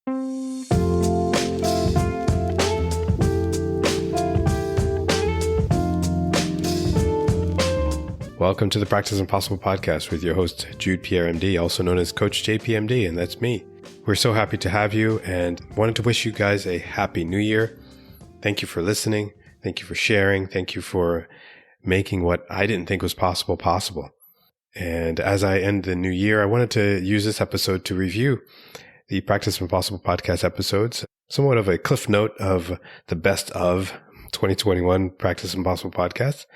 Welcome to the Practice Impossible podcast with your host, Jude PRMD, also known as Coach JPMD, and that's me. We're so happy to have you and wanted to wish you guys a happy new year. Thank you for listening. Thank you for sharing. Thank you for making what I didn't think was possible. And as I end the new year, I wanted to use this episode to review the Practice Impossible podcast episodes, somewhat of a cliff note of the best of 2021 Practice Impossible podcast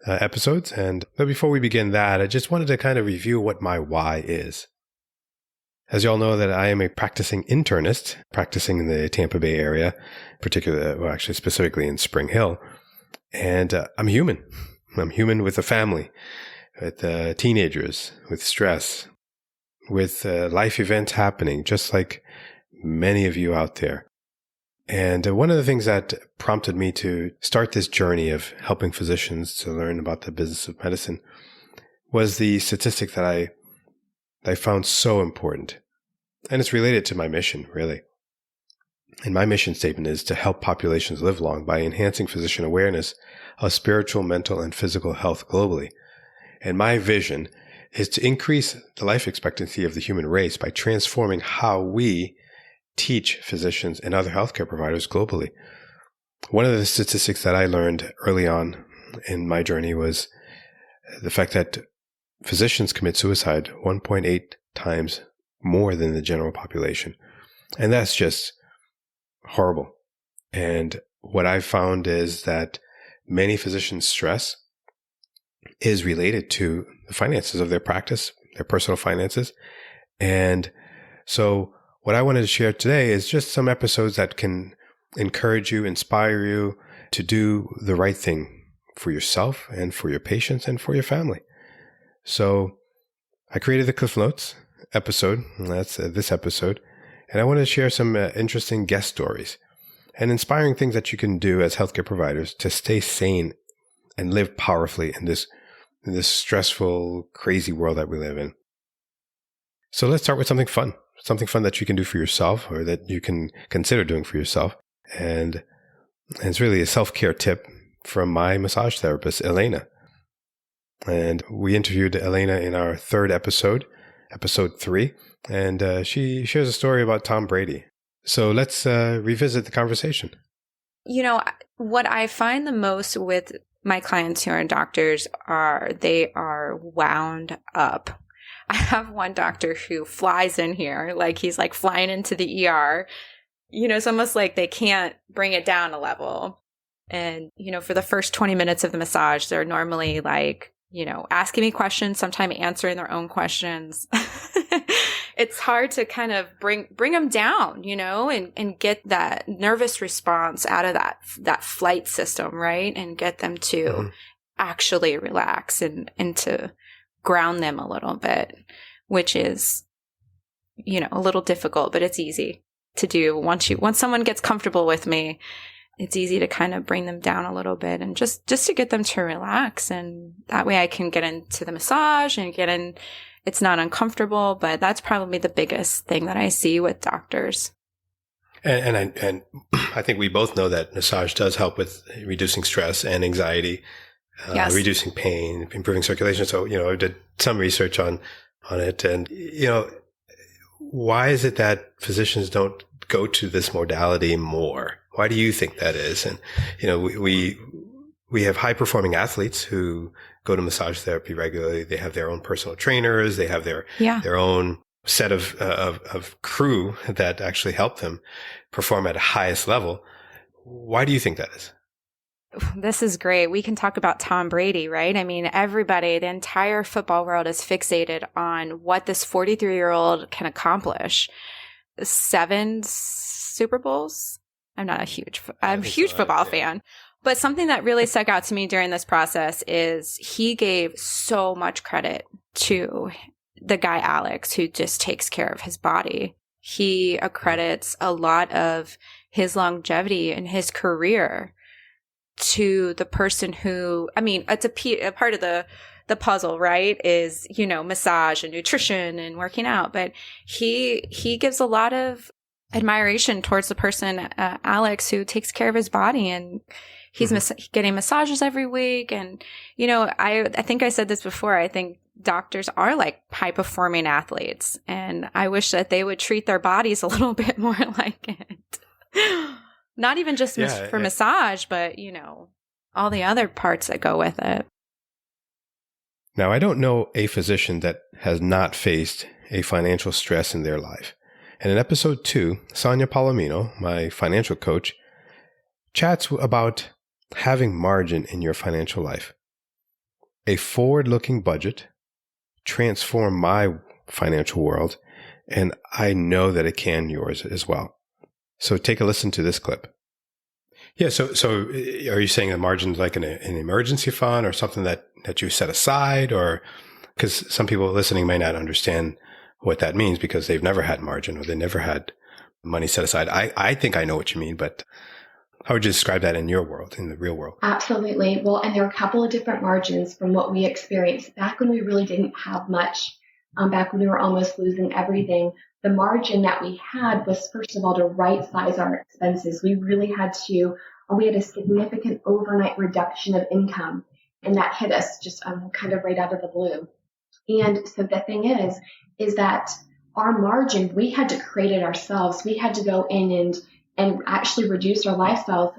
episodes. But before we begin that, I just wanted to kind of review what my why is. As you all know, that I am a practicing internist, practicing in the Tampa Bay area, specifically in Spring Hill. And I'm human. I'm human with a family, with teenagers, with stress, with life events happening, just like many of you out there. And one of the things that prompted me to start this journey of helping physicians to learn about the business of medicine was the statistic that I found so important. And it's related to my mission, really. And my mission statement is to help populations live long by enhancing physician awareness of spiritual, mental, and physical health globally. And my vision is to increase the life expectancy of the human race by transforming how we teach physicians and other healthcare providers globally. One of the statistics that I learned early on in my journey was the fact that physicians commit suicide 1.8 times more than the general population. And that's just horrible. And what I found is that many physicians' stress is related to the finances of their practice, their personal finances. And so what I wanted to share today is just some episodes that can encourage you, inspire you to do the right thing for yourself and for your patients and for your family. So I created the Cliff Notes episode, and that's this episode, and I wanted to share some interesting guest stories and inspiring things that you can do as healthcare providers to stay sane and live powerfully in this stressful, crazy world that we live in. So let's start with something fun that you can do for yourself or that you can consider doing for yourself. And it's really a self-care tip from my massage therapist, Elena. And we interviewed Elena in our third episode 3, and she shares a story about Tom Brady. So let's revisit the conversation. You know, what I find the most with my clients who are doctors they are wound up. I have one doctor who flies in here, like he's like flying into the ER. You know, it's almost like they can't bring it down a level. And, you know, for the first 20 minutes of the massage, they're normally like, you know, asking me questions, sometimes answering their own questions. It's hard to kind of bring them down, you know, and get that nervous response out of that flight system, right? And get them to actually relax and to ground them a little bit, which is, you know, a little difficult, but it's easy to do. Once someone gets comfortable with me, it's easy to kind of bring them down a little bit and just to get them to relax. And that way I can get into the massage and get in. It's not uncomfortable, but that's probably the biggest thing that I see with doctors. And I think we both know that massage does help with reducing stress and anxiety. Yes. Reducing pain, improving circulation. So, you know, I did some research on it. And, you know, why is it that physicians don't go to this modality more? Why do you think that is? And, you know, we have high performing athletes who go to massage therapy regularly. They have their own personal trainers. They have their own set of crew that actually help them perform at a highest level. Why do you think that is? This is great. We can talk about Tom Brady, right? I mean, everybody, the entire football world is fixated on what this 43-year-old can accomplish. 7 Super Bowls. I'm a huge football fan. But something that really stuck out to me during this process is he gave so much credit to the guy, Alex, who just takes care of his body. He accredits a lot of his longevity in his career to the person who, I mean, it's a part of the puzzle, right? Is, you know, massage and nutrition and working out. But he gives a lot of admiration towards the person, Alex, who takes care of his body, and he's getting massages every week. And, I think I said this before. I think doctors are like high performing athletes, and I wish that they would treat their bodies a little bit more like it. Not even just for massage, but, all the other parts that go with it. Now, I don't know a physician that has not faced a financial stress in their life. And in episode 2, Sonia Palomino, my financial coach, chats about having margin in your financial life. A forward-looking budget transformed my financial world, and I know that it can yours as well. So take a listen to this clip. Yeah, so are you saying a margin is like an emergency fund or something that you set aside? Or because some people listening may not understand what that means because they've never had margin or they never had money set aside. I think I know what you mean, but how would you describe that in your world, in the real world? Absolutely. Well, and there are a couple of different margins from what we experienced back when we really didn't have much, back when we were almost losing everything. The margin that we had was, first of all, to right size our expenses. We really had we had a significant overnight reduction of income, and that hit us just kind of right out of the blue. And so the thing is that our margin, we had to create it ourselves. We had to go in and actually reduce our lifestyles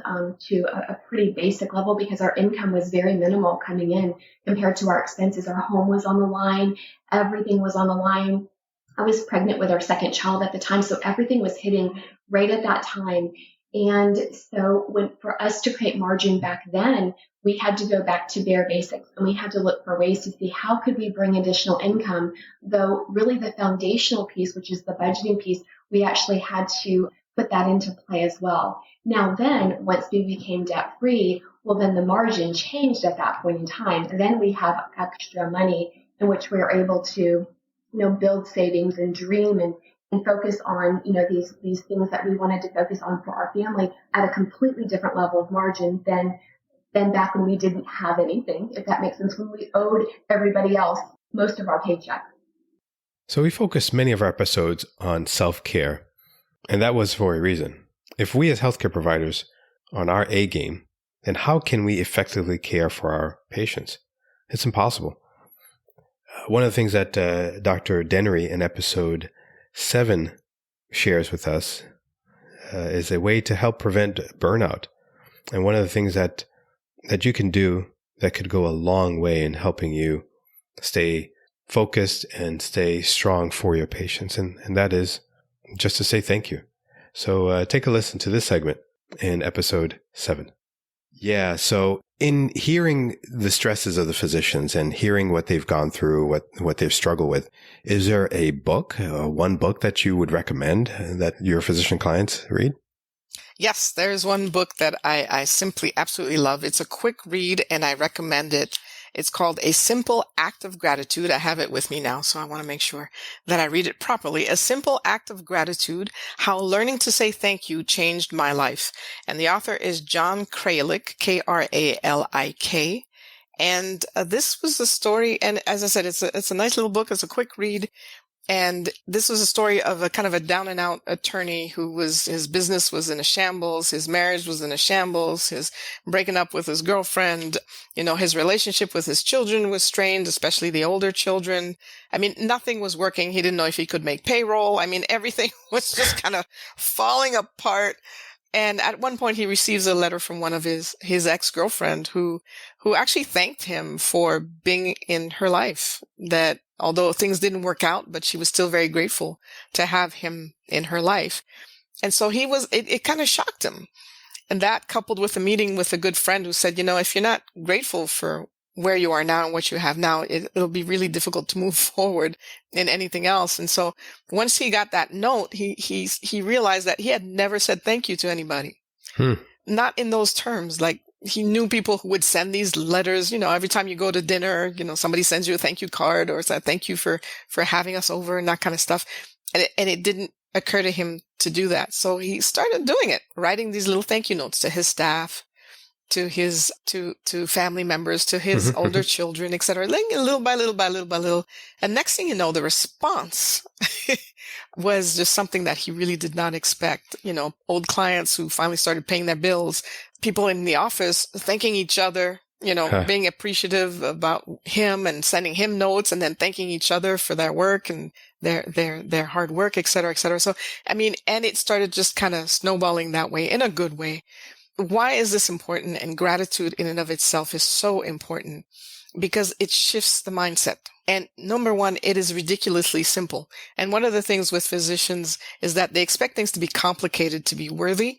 to a pretty basic level because our income was very minimal coming in compared to our expenses. Our home was on the line. Everything was on the line. I was pregnant with our second child at the time, so everything was hitting right at that time. And so for us to create margin back then, we had to go back to bare basics, and we had to look for ways to see how could we bring additional income, though really the foundational piece, which is the budgeting piece, we actually had to put that into play as well. Now then, once we became debt free, well, then the margin changed at that point in time. And then we have extra money in which we are able to, build savings and dream and focus on, these things that we wanted to focus on for our family at a completely different level of margin than back when we didn't have anything, if that makes sense, when we owed everybody else most of our paycheck. So we focused many of our episodes on self-care, and that was for a reason. If we as healthcare providers are on our A game, then how can we effectively care for our patients? It's impossible. One of the things that Dr. Dennery in episode 7 shares with us is a way to help prevent burnout. And one of the things that you can do that could go a long way in helping you stay focused and stay strong for your patients. And that is just to say thank you. So take a listen to this segment in episode 7. Yeah. So in hearing the stresses of the physicians and hearing what they've gone through, what they've struggled with, is there a book, one book that you would recommend that your physician clients read? Yes, there's one book that I simply absolutely love. It's a quick read and I recommend it. It's called A Simple Act of Gratitude. I have it with me now, so I want to make sure that I read it properly. A Simple Act of Gratitude, How Learning to Say Thank You Changed My Life. And the author is John Kralik, Kralik. And this was the story, and as I said, it's a nice little book. It's a quick read. And this was a story of a kind of a down and out attorney his business was in a shambles. His marriage was in a shambles. His breaking up with his girlfriend, his relationship with his children was strained, especially the older children. I mean, nothing was working. He didn't know if he could make payroll. I mean, everything was just kind of falling apart. And at one point he receives a letter from one of his ex-girlfriend who actually thanked him for being in her life, that although things didn't work out, but she was still very grateful to have him in her life. And so it kind of shocked him. And that coupled with a meeting with a good friend who said, if you're not grateful for where you are now and what you have now, it'll be really difficult to move forward in anything else. And so once he got that note, he realized that he had never said thank you to anybody. Not in those terms. Like, he knew people who would send these letters, every time you go to dinner, somebody sends you a thank you card or said thank you for having us over and that kind of stuff. And it didn't occur to him to do that. So he started doing it, writing these little thank you notes to his staff, to his to family members, to his older children, etc. Like little by little by little by little. And next thing you know, the response was just something that he really did not expect. Old clients who finally started paying their bills, people in the office thanking each other, being appreciative about him and sending him notes, and then thanking each other for their work and their hard work, et cetera, et cetera. So, and it started just kind of snowballing that way in a good way. Why is this important? And gratitude in and of itself is so important because it shifts the mindset. And number one, it is ridiculously simple. And one of the things with physicians is that they expect things to be complicated to be worthy.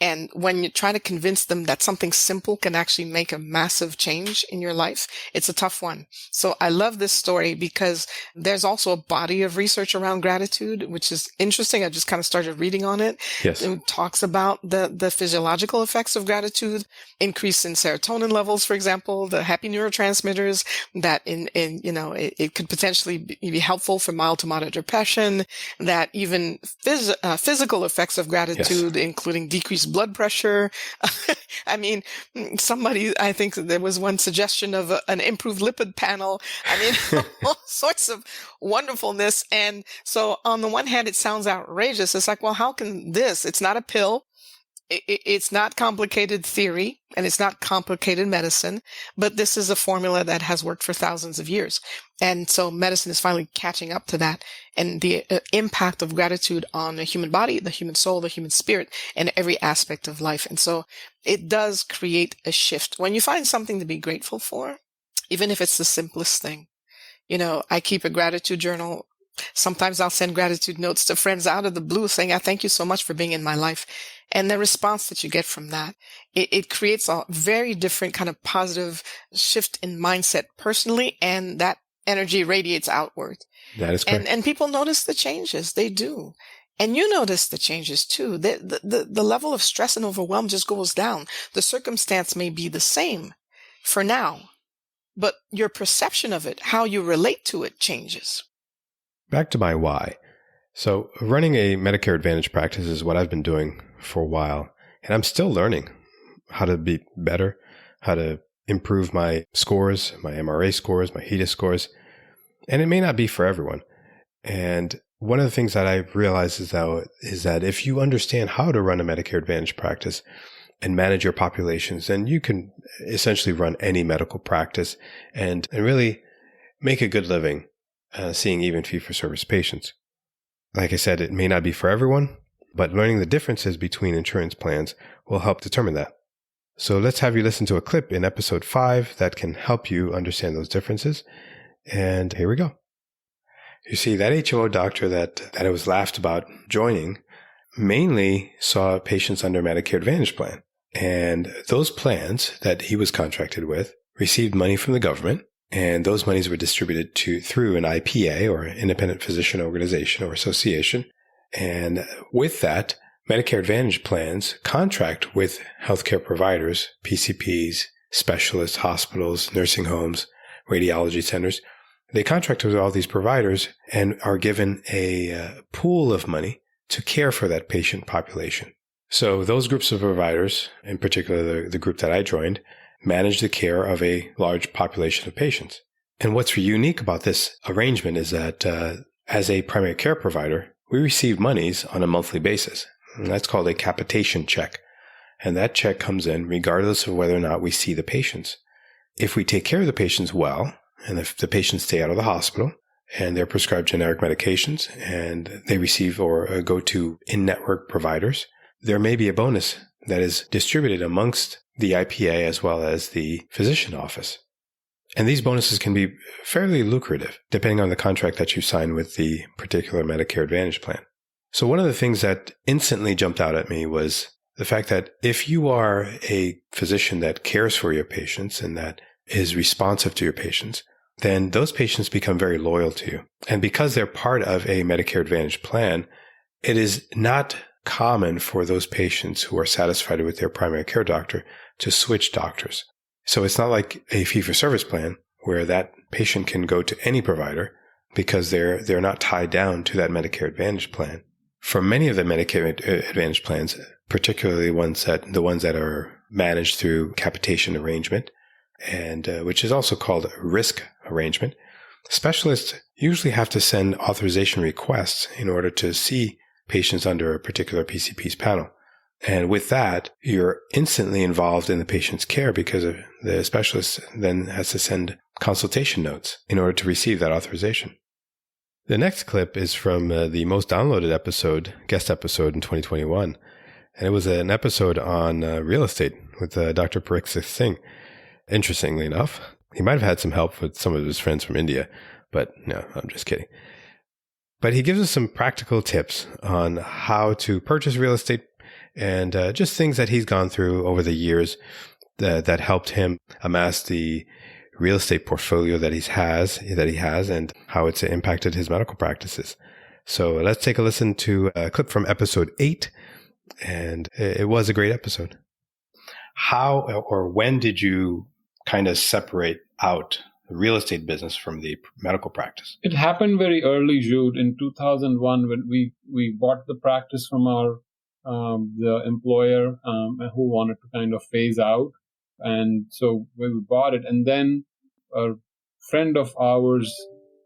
And when you try to convince them that something simple can actually make a massive change in your life, it's a tough one. So I love this story because there's also a body of research around gratitude, which is interesting. I just kind of started reading on it. Yes. It talks about the physiological effects of gratitude, increase in serotonin levels, for example, the happy neurotransmitters that it could potentially be helpful for mild to moderate depression, that even physical effects of gratitude, yes, including decreased blood pressure. I think there was one suggestion of an improved lipid panel. All sorts of wonderfulness. And so on the one hand, it sounds outrageous. It's like, well, how can this? It's not a pill. It's not complicated theory, and it's not complicated medicine, but this is a formula that has worked for thousands of years. And so medicine is finally catching up to that, and the impact of gratitude on the human body, the human soul, the human spirit, and every aspect of life. And so it does create a shift. When you find something to be grateful for, even if it's the simplest thing, I keep a gratitude journal. Sometimes I'll send gratitude notes to friends out of the blue saying, I thank you so much for being in my life. And the response that you get from that, it creates a very different kind of positive shift in mindset personally, and that energy radiates outward. That is correct. And people notice the changes. They do. And you notice the changes too. The level of stress and overwhelm just goes down. The circumstance may be the same for now, but your perception of it, how you relate to it, changes. Back to my why. So running a Medicare Advantage practice is what I've been doing for a while, and I'm still learning how to be better, how to improve my scores, my MRA scores, my HEDIS scores, and it may not be for everyone. And one of the things that I've realized is that if you understand how to run a Medicare Advantage practice and manage your populations, then you can essentially run any medical practice and really make a good living seeing even fee-for-service patients. Like I said, it may not be for everyone, but learning the differences between insurance plans will help determine that. So let's have you listen to a clip in episode 5 that can help you understand those differences. And here we go. You see, that HMO doctor that I was laughed about joining mainly saw patients under Medicare Advantage plan. And those plans that he was contracted with received money from the government. And those monies were distributed through an IPA, or Independent Physician Organization or Association. And with that, Medicare Advantage plans contract with healthcare providers, PCPs, specialists, hospitals, nursing homes, radiology centers. They contract with all these providers and are given a pool of money to care for that patient population. So those groups of providers, in particular the group that I joined, manage the care of a large population of patients. And what's unique about this arrangement is that as a primary care provider, we receive monies on a monthly basis. And that's called a capitation check. And that check comes in regardless of whether or not we see the patients. If we take care of the patients well, and if the patients stay out of the hospital and they're prescribed generic medications and they receive or go to in-network providers, there may be a bonus that is distributed amongst the IPA as well as the physician office. And these bonuses can be fairly lucrative depending on the contract that you sign with the particular Medicare Advantage plan. So one of the things that instantly jumped out at me was the fact that if you are a physician that cares for your patients and that is responsive to your patients, then those patients become very loyal to you. And because they're part of a Medicare Advantage plan, it is not common for those patients who are satisfied with their primary care doctor to switch doctors. So it's not like a fee-for-service plan where that patient can go to any provider because they're not tied down to that Medicare Advantage plan. For many of the Medicare Advantage plans, particularly the ones that are managed through capitation arrangement, and which is also called a risk arrangement. Specialists usually have to send authorization requests in order to see patients under a particular PCP's panel. And with that, you're instantly involved in the patient's care because the specialist then has to send consultation notes in order to receive that authorization. The next clip is from the most downloaded guest episode in 2021. And it was an episode on real estate with Dr. Parikshit Singh. Interestingly enough, he might have had some help with some of his friends from India, but no, I'm just kidding. But he gives us some practical tips on how to purchase real estate and just things that he's gone through over the years that helped him amass the real estate portfolio that he has, and how it's impacted his medical practices. So let's take a listen to a clip from episode 8, and it was a great episode. How or when did you kind of separate out the real estate business from the medical practice? It happened very early, Jude, in 2001 when we bought the practice from our the employer who wanted to kind of phase out. And so we bought it, and then a friend of ours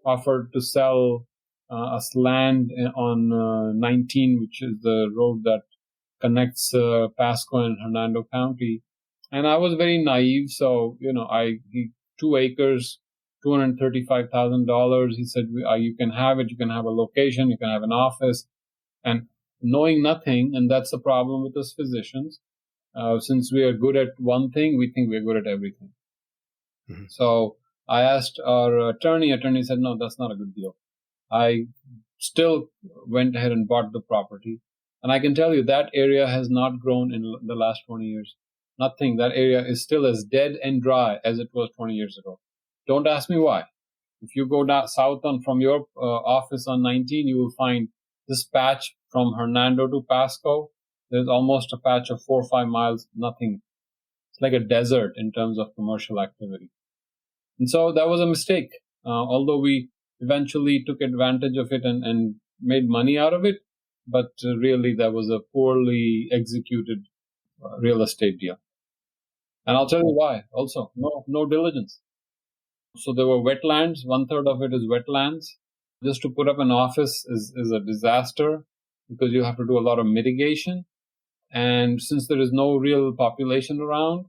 offered to sell us land on 19, which is the road that connects Pasco and Hernando County. And I was very naive, so he 2 acres, $235,000. He said, "You can have it. You can have a location. You can have an office." And knowing nothing, and that's the problem with us physicians. Since we are good at one thing, we think we're good at everything. Mm-hmm. So I asked our attorney. Attorney said, "No, that's not a good deal." I still went ahead and bought the property. And I can tell you that area has not grown in the last 20 years. Nothing. That area is still as dead and dry as it was 20 years ago. Don't ask me why. If you go down south from your office on 19, you will find this patch from Hernando to Pasco. There's almost a patch of 4 or 5 miles, nothing. It's like a desert in terms of commercial activity. And so that was a mistake. Although we eventually took advantage of it and made money out of it, but really that was a poorly executed real estate deal. And I'll tell you why also. No diligence. So there were wetlands. 1/3 of it is wetlands. Just to put up an office is a disaster because you have to do a lot of mitigation. And since there is no real population around,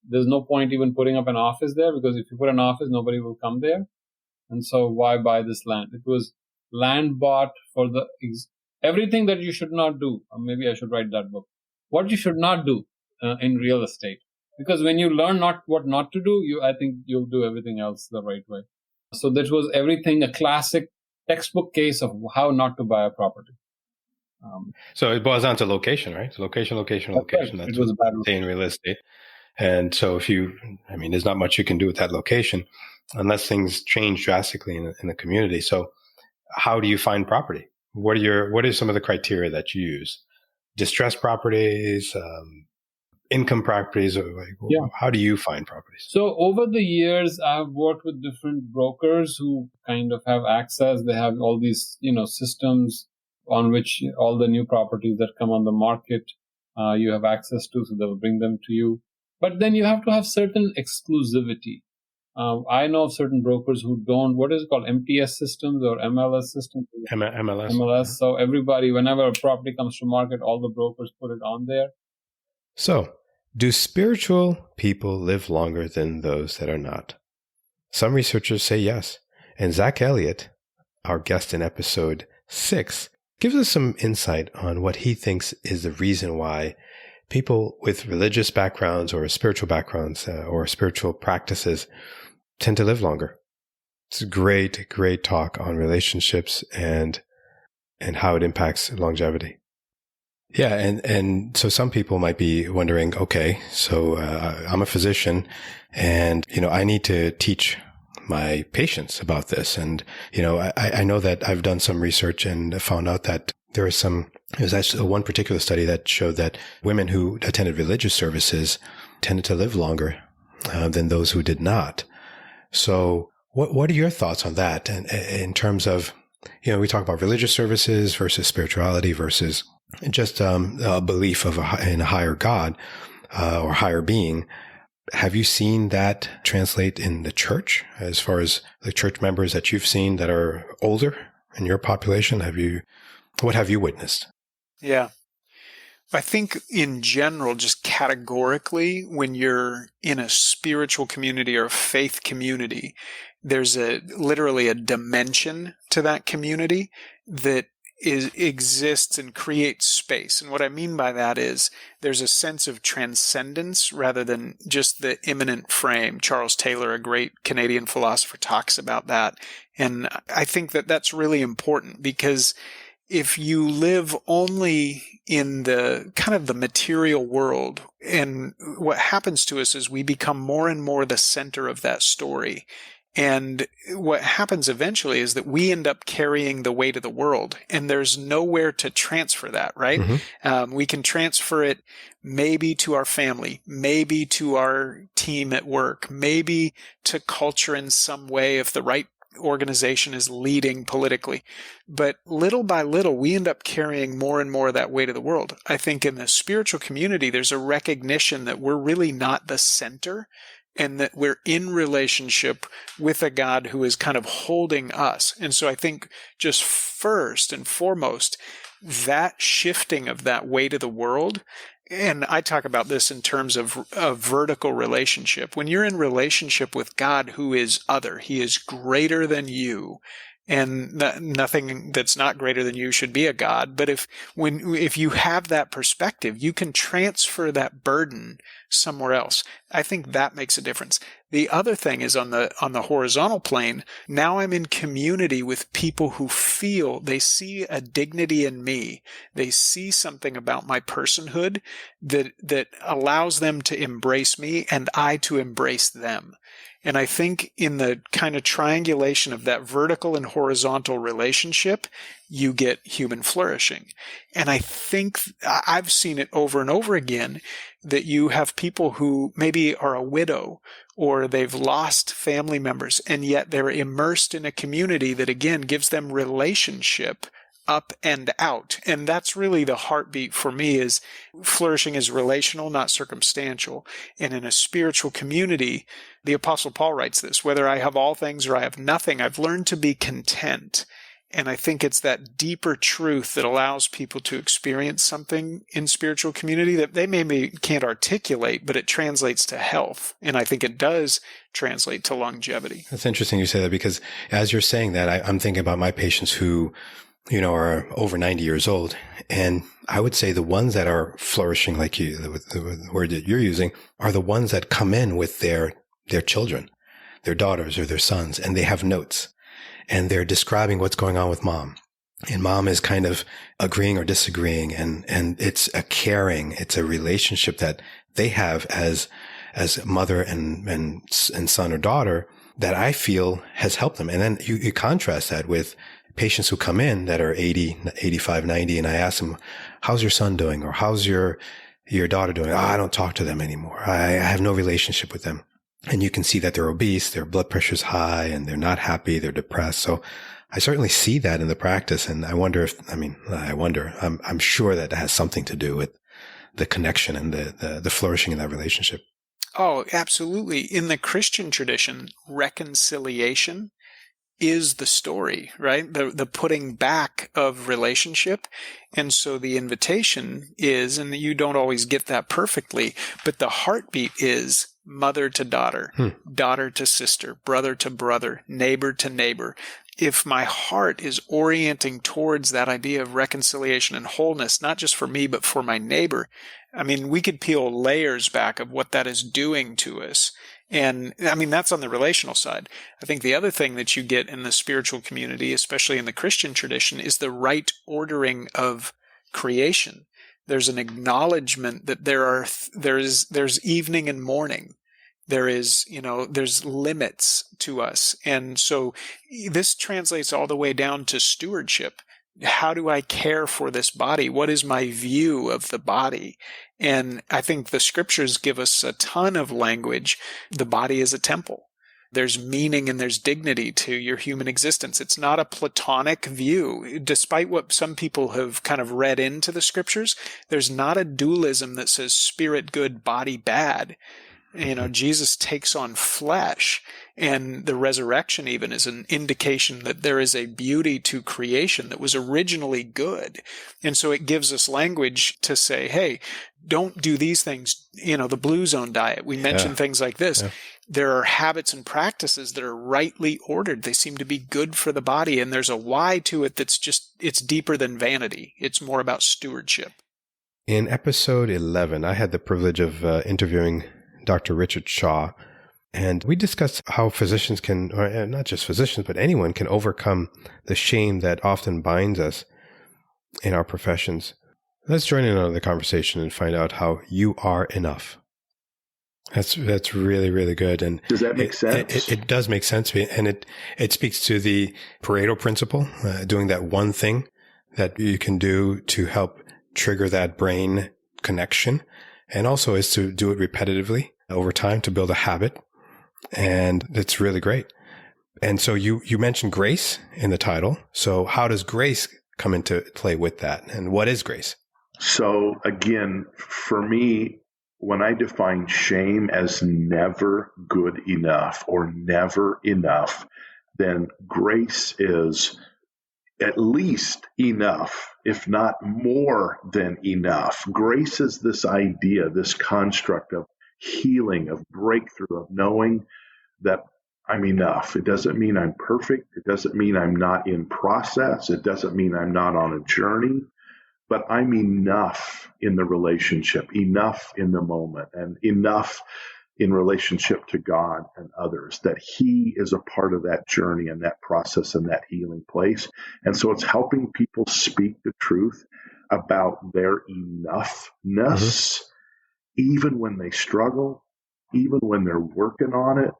there's no point even putting up an office there, because if you put an office, nobody will come there. And so why buy this land? It was land bought for everything that you should not do. Or maybe I should write that book. What you should not do in real estate. Because when you learn what not to do, I think you'll do everything else the right way. So that was everything, a classic textbook case of how not to buy a property. So it boils down to location, right? So location. That's it was what they say in real estate. And so there's not much you can do with that location unless things change drastically in the community. So how do you find property? What are some of the criteria that you use? Distressed properties, income properties, How do you find properties? So over the years, I've worked with different brokers who kind of have access. They have all these, systems on which all the new properties that come on the market, you have access to, so they'll bring them to you. But then you have to have certain exclusivity. I know of certain brokers who don't, what is it called, MTS systems or MLS systems? MLS. So everybody, whenever a property comes to market, all the brokers put it on there. So, do spiritual people live longer than those that are not? Some researchers say yes. And Zach Elliott, our guest in episode 6, gives us some insight on what he thinks is the reason why people with religious backgrounds or spiritual backgrounds or spiritual practices tend to live longer. It's a great, great talk on relationships and how it impacts longevity. Yeah, and so some people might be wondering, okay, so I'm a physician and, I need to teach my patients about this. And, I know that I've done some research and found out that there was actually one particular study that showed that women who attended religious services tended to live longer than those who did not. So what are your thoughts on that? And in terms of, we talk about religious services versus spirituality versus just a belief in a higher God. or higher being. Have you seen that translate in the church as far as the church members that you've seen that are older in your population? What have you witnessed? Yeah. I think in general, just categorically, when you're in a spiritual community or a faith community, there's literally a dimension to that community that exists and creates space. And what I mean by that is there's a sense of transcendence rather than just the immanent frame. Charles Taylor, a great Canadian philosopher, talks about that. And I think that that's really important, because if you live only in the kind of the material world, and what happens to us is we become more and more the center of that story. And what happens eventually is that we end up carrying the weight of the world, and there's nowhere to transfer that, right? Mm-hmm. We can transfer it maybe to our family, maybe to our team at work, maybe to culture in some way if the right organization is leading politically. But little by little, we end up carrying more and more of that weight of the world. I think in the spiritual community, there's a recognition that we're really not the center, and that we're in relationship with a God who is kind of holding us. And so I think just first and foremost, that shifting of that weight of the world, and I talk about this in terms of a vertical relationship. When you're in relationship with God who is other, he is greater than you, and nothing that's not greater than you should be a God. But if you have that perspective, you can transfer that burden somewhere else. I think that makes a difference. The other thing is on the horizontal plane. Now I'm in community with people who feel they see a dignity in me. They see something about my personhood that allows them to embrace me and I to embrace them. And I think in the kind of triangulation of that vertical and horizontal relationship, you get human flourishing. And I think I've seen it over and over again that you have people who maybe are a widow or they've lost family members, and yet they're immersed in a community that, again, gives them relationship up and out. And that's really the heartbeat for me, is flourishing is relational, not circumstantial. And in a spiritual community, the Apostle Paul writes this, whether I have all things or I have nothing, I've learned to be content. And I think it's that deeper truth that allows people to experience something in spiritual community that they maybe can't articulate, but it translates to health. And I think it does translate to longevity. That's interesting you say that, because as you're saying that, I'm thinking about my patients who, are over 90 years old. And I would say the ones that are flourishing, like you, the word that you're using, are the ones that come in with their children, their daughters or their sons, and they have notes. And they're describing what's going on with mom. And mom is kind of agreeing or disagreeing. And it's it's a relationship that they have as mother and son or daughter that I feel has helped them. And then you contrast that with patients who come in that are 80, 85, 90. And I ask them, how's your son doing? Or how's your daughter doing? I don't talk to them anymore. I have no relationship with them. And you can see that they're obese, their blood pressure's high, and they're not happy, they're depressed. So I certainly see that in the practice. And I wonder I'm sure that has something to do with the connection and the flourishing in that relationship. Oh, absolutely. In the Christian tradition, reconciliation is the story, right? The putting back of relationship. And so the invitation is, and you don't always get that perfectly, but the heartbeat is mother to daughter, daughter to sister, brother to brother, neighbor to neighbor. If my heart is orienting towards that idea of reconciliation and wholeness, not just for me, but for my neighbor, I mean, we could peel layers back of what that is doing to us. And I mean, that's on the relational side. I think the other thing that you get in the spiritual community, especially in the Christian tradition, is the right ordering of creation. There's an acknowledgement that there's evening and morning. There's limits to us. And so this translates all the way down to stewardship. How do I care for this body? What is my view of the body? And I think the scriptures give us a ton of language. The body is a temple. There's meaning and there's dignity to your human existence. It's not a platonic view. Despite what some people have kind of read into the scriptures, there's not a dualism that says spirit good, body bad. Jesus takes on flesh, and the resurrection even is an indication that there is a beauty to creation that was originally good. And so it gives us language to say, hey, don't do these things, the blue zone diet. We mentioned things like this. Yeah. There are habits and practices that are rightly ordered. They seem to be good for the body, and there's a why to it it's deeper than vanity. It's more about stewardship. In episode 11, I had the privilege of interviewing Dr. Richard Shaw, and we discussed how physicians can, or not just physicians, but anyone can overcome the shame that often binds us in our professions. Let's join in on the conversation and find out how you are enough. That's really, really good. And does that make sense? It does make sense. And it speaks to the Pareto principle, doing that one thing that you can do to help trigger that brain connection. And also is to do it repetitively over time to build a habit. And it's really great. And so you mentioned grace in the title. So how does grace come into play with that? And what is grace? So again, for me, when I define shame as never good enough or never enough, then grace is at least enough, if not more than enough. Grace is this idea, this construct of healing, of breakthrough, of knowing that I'm enough. It doesn't mean I'm perfect. It doesn't mean I'm not in process. It doesn't mean I'm not on a journey. But I'm enough in the relationship, enough in the moment, and enough in relationship to God and others, that He is a part of that journey and that process and that healing place. And so it's helping people speak the truth about their enoughness, even when they struggle, even when they're working on it.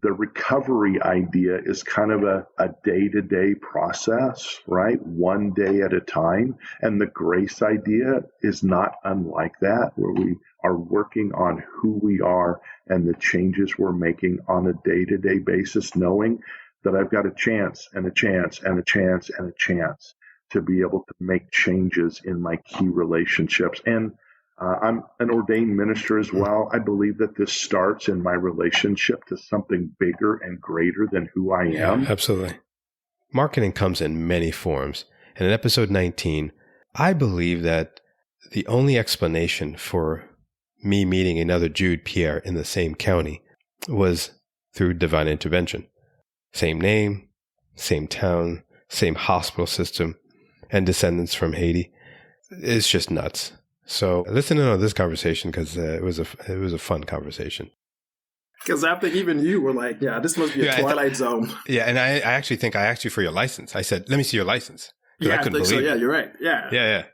The recovery idea is kind of a day-to-day process, right? One day at a time. And the grace idea is not unlike that, where we are working on who we are and the changes we're making on a day-to-day basis, knowing that I've got a chance and a chance and a chance and a chance to be able to make changes in my key relationships. And I'm an ordained minister as well. I believe that this starts in my relationship to something bigger and greater than who I am. Yeah, absolutely. Marketing comes in many forms. And in episode 19, I believe that the only explanation for me meeting another Jude Pierre in the same county was through divine intervention. Same name, same town, same hospital system, and descendants from Haiti. It's just nuts. So listen in on this conversation because it was a fun conversation. Because I think even you were like, yeah, this must be a Twilight Zone. Yeah, and I actually think I asked you for your license. I said, let me see your license. Yeah, I think so. Yeah, you're right. Yeah.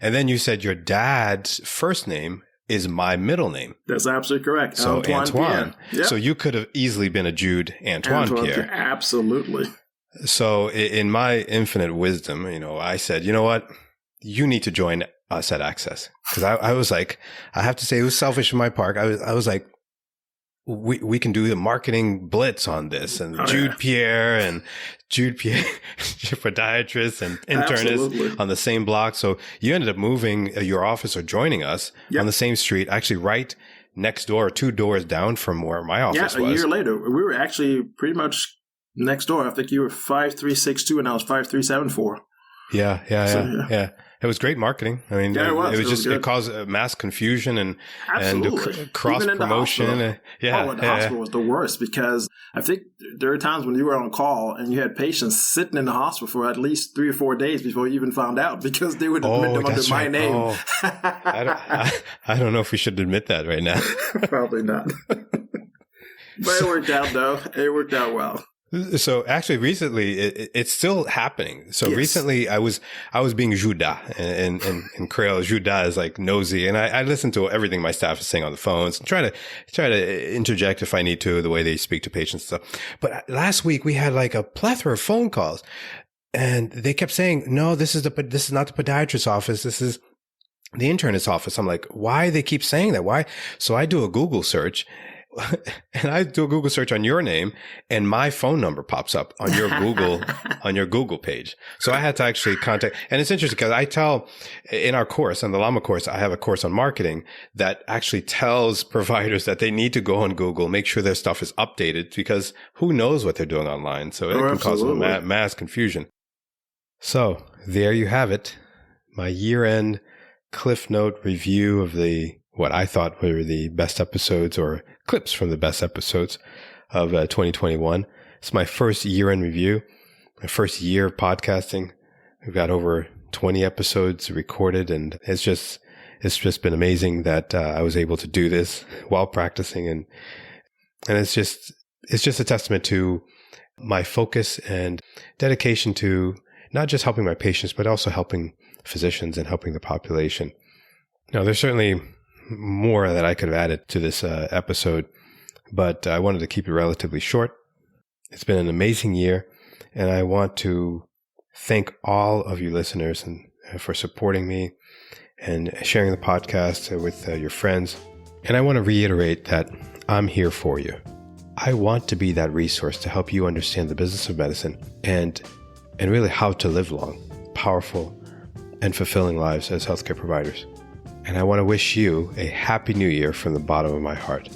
And then you said your dad's first name is my middle name. That's absolutely correct. So Antoine. Yep. So you could have easily been a Jude Antoine Pierre. Absolutely. So in my infinite wisdom, I said, you know what? You need to join us at Access. Because I was like, I have to say it was selfish on my part. I was like, we can do the marketing blitz on this, and Jude Pierre, podiatrist and internist on the same block. So you ended up moving your office or joining us on the same street, actually right next door, 2 doors down from where my office was. Yeah, a year later. We were actually pretty much next door. I think you were 5362 and I was 5374. Yeah. It was great marketing. I mean, it was it caused mass confusion and cross promotion. In the hospital was the worst, because I think there were times when you were on call and you had patients sitting in the hospital for at least 3 or 4 days before you even found out, because they would admit them under my name. Oh. I don't know if we should admit that right now. Probably not. But it worked out, though. It worked out well. So actually recently it's still happening. So recently I was being Judas, and in Creole, Judas is like nosy. And I listen to everything my staff is saying on the phones and try to interject if I need to, the way they speak to patients and stuff. But last week we had like a plethora of phone calls, and they kept saying, no, this is not the podiatrist's office. This is the internist's office. I'm like, why they keep saying that? Why? So I do a Google search. And I do a Google search on your name and my phone number pops up on your Google page. So I had to actually contact, and it's interesting because I tell in our course, on the Llama course, I have a course on marketing that actually tells providers that they need to go on Google, make sure their stuff is updated, because who knows what they're doing online. So it can cause mass confusion. So there you have it. My year-end Cliff Note review of what I thought were the best episodes, or clips from the best episodes of 2021. It's my first year-end review, my first year of podcasting. We've got over 20 episodes recorded, and it's just been amazing that I was able to do this while practicing, and it's just a testament to my focus and dedication to not just helping my patients, but also helping physicians and helping the population. Now, there's certainly more that I could have added to this episode, but I wanted to keep it relatively short. It's been an amazing year, and I want to thank all of you listeners and for supporting me and sharing the podcast with your friends. And I want to reiterate that I'm here for you. I want to be that resource to help you understand the business of medicine and really how to live long, powerful, and fulfilling lives as healthcare providers. And I want to wish you a happy new year from the bottom of my heart.